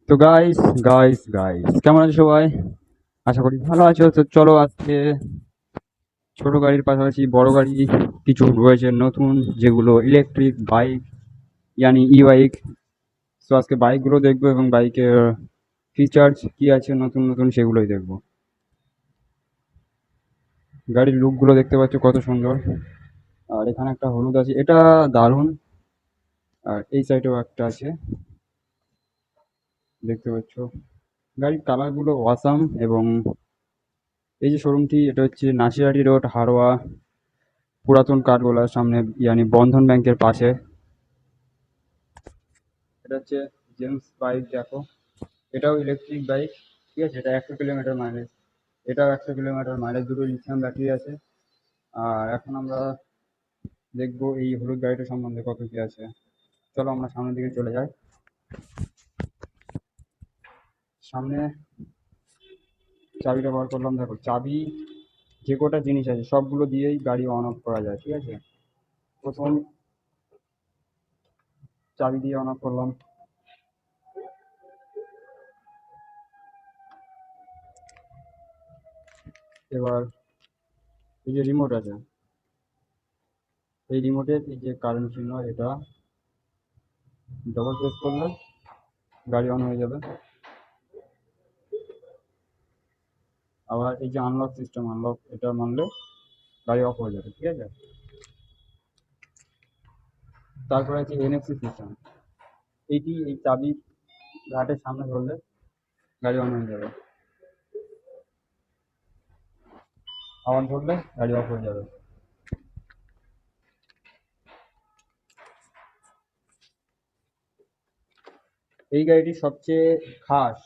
তো guys guys guys কেমন আছো সবাই? আশা করি ভালো আছো। তো চলো আজকে ছোট গাড়ির পাশাপাশি বড় গাড়ি কিছু রয়েছে নতুন, যেগুলো ইলেকট্রিক বাইক, ইয়ানি ই বাইক। তো আজকে বাইকগুলো দেখবো এবং বাইকের ফিচার্স কি আছে নতুন নতুন সেগুলোই দেখবো। গাড়ির লুকগুলো দেখতে পাচ্ছ কত সুন্দর। আর এখানে একটা হলুদ আছে, এটা দারুণ। আর এই সাইডেও একটা আছে, দেখতে পাচ্ছ। গাড়ির কালারগুলো ওয়াসাম। এবং এই যে শোরুমটি, এটা হচ্ছে নাসিরহাটি রোড, হাড়োয়া, পুরাতন কাঠগোলার সামনে, ইয়ানি বন্ধন ব্যাংকের পাশে। এটা হচ্ছে জেমস বাইক, দেখো। এটাও ইলেকট্রিক বাইক, ঠিক আছে। এটা 100 কিলোমিটার মাইলেজ, এটাও 100 কিলোমিটার মাইলেজ, দুটো লিথিয়াম ব্যাটারি আছে। আর এখন আমরা দেখবো এই হলুদ গাড়িটা সম্বন্ধে কত কি আছে। চলো আমরা সামনের দিকে চলে যাই। সামনে চাবিটা বার করলাম, দেখো চাবি যে কটা জিনিস আছে সবগুলো দিয়েই গাড়ি অন অফ করা যায়, ঠিক আছে। প্রথম চাবি দিয়ে অন অফ করলাম। এবার এই যে রিমোট আছে, এই রিমোটের এই যে কারেন্ট চিহ্ন, এটা ডবল প্রেস করলে গাড়ি অন হয়ে যাবে। আবার এই যে আনলক সিস্টেম, আনলক এটা মানলে গাড়ি অফ হয়ে যাবে, ঠিক আছে। তারপরে আছে এনএফসি সিস্টেম, এইটি এই চাবি ঘাটের সামনে ধরলে গাড়ি অন হয়ে যাবে, আবার ধরলে গাড়ি অফ হয়ে যাবে। এই গাড়িটির সবচেয়ে খাস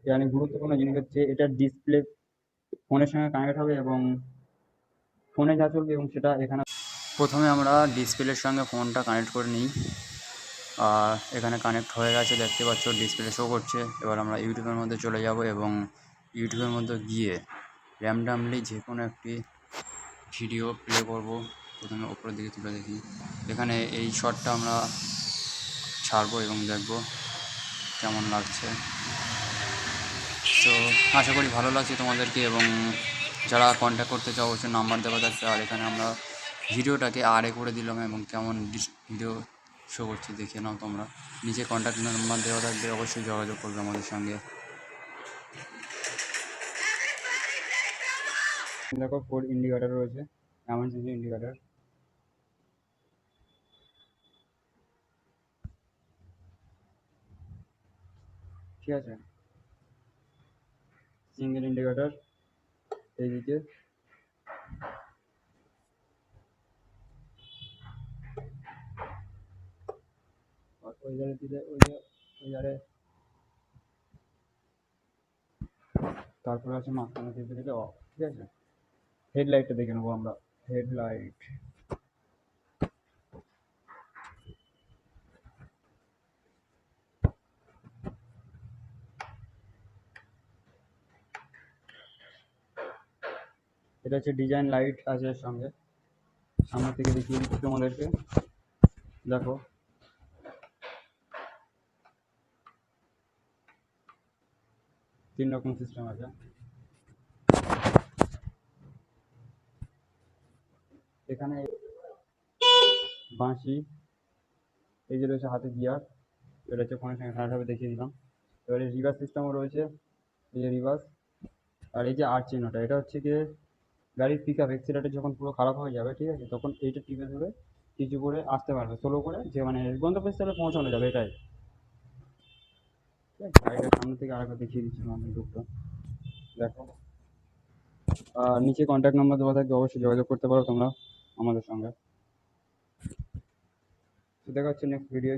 মানে গুরুত্বপূর্ণ জিনিস হচ্ছে এটার ডিসপ্লে ফোনের সঙ্গে কানেক্ট হবে এবং ফোনে যা চলবে এবং সেটা এখানে। প্রথমে আমরা ডিসপ্লের সঙ্গে ফোনটা কানেক্ট করে নিই। আর এখানে কানেক্ট হয়ে গেছে, দেখতে পাচ্ছ ডিসপ্লে শো করছে। এবার আমরা ইউটিউবের মধ্যে চলে যাব এবং ইউটিউবের মধ্যে গিয়ে র্যান্ডামলি যে কোনো একটি ভিডিও প্লে করব। প্রথমে ওপরের দিকে তুলে দেখি, এখানে এই শটটা আমরা ছাড়বো এবং দেখব কেমন লাগছে। তো আশা করি ভালো লাগছে তোমাদেরকে, এবং যারা কন্ট্যাক্ট করতে চাও অবশ্যই নাম্বার দেওয়া থাকছে। আর এখানে আমরা ভিডিওটাকে আরে করে দিলাম এবং কেমন ভিডিও শো করছে দেখে নাও তোমরা। নিচে কন্ট্যাক্ট নাম্বার দেওয়া থাকবে, অবশ্যই যোগাযোগ করবে আমাদের সঙ্গে। দেখো 4 ইন্ডিকেটার রয়েছে, এমার্জেন্সি ইন্ডিকেটার, ঠিক আছে। সিঙ্গেল ইন্ডিকেটার এইদিকে, ওই ধারে দিলে ওই ধারে। তারপরে আছে মাঝখানে দিতে দিলে অফ, ঠিক আছে। হেডলাইটটা দেখে নেবো আমরা। হেডলাইট, এটা হচ্ছে ডিজাইন লাইট আছে এর সঙ্গে। সামনে থেকে দেখিয়ে দিচ্ছি তোমাদেরকে, দেখো। তিন রকম সিস্টেম আছে। এখানে বাঁশি, এই যে রয়েছে হাতে গিয়ার, এটা হচ্ছে ফোনের সঙ্গে কানেক্ট হবে, দেখিয়ে দিলাম। এবারে রিভার্স সিস্টেমও রয়েছে, এই যে রিভার্স। আর এই যে আর চিহ্নটা, এটা হচ্ছে গিয়ে গাড়ির পিক আপ এক্সিলেটার যখন পুরো খারাপ হয়ে যাবে, ঠিক আছে, তখন এইটা টিপে ধরে কিছু করে আসতে পারবে, স্লো করে, যে মানে গন্তব্যস্থলে পৌঁছানো যাবে, এটাই, ঠিক আছে। গাড়িটার সামনে থেকে আরেকবার দেখিয়ে দিচ্ছি আমাদের লুকটা, দেখো। আর নিচে কন্ট্যাক্ট নাম্বার দেওয়া থাকবে, অবশ্যই যোগাযোগ করতে পারো তোমরা আমাদের সঙ্গে। তো দেখা হচ্ছে নেক্সট ভিডিও।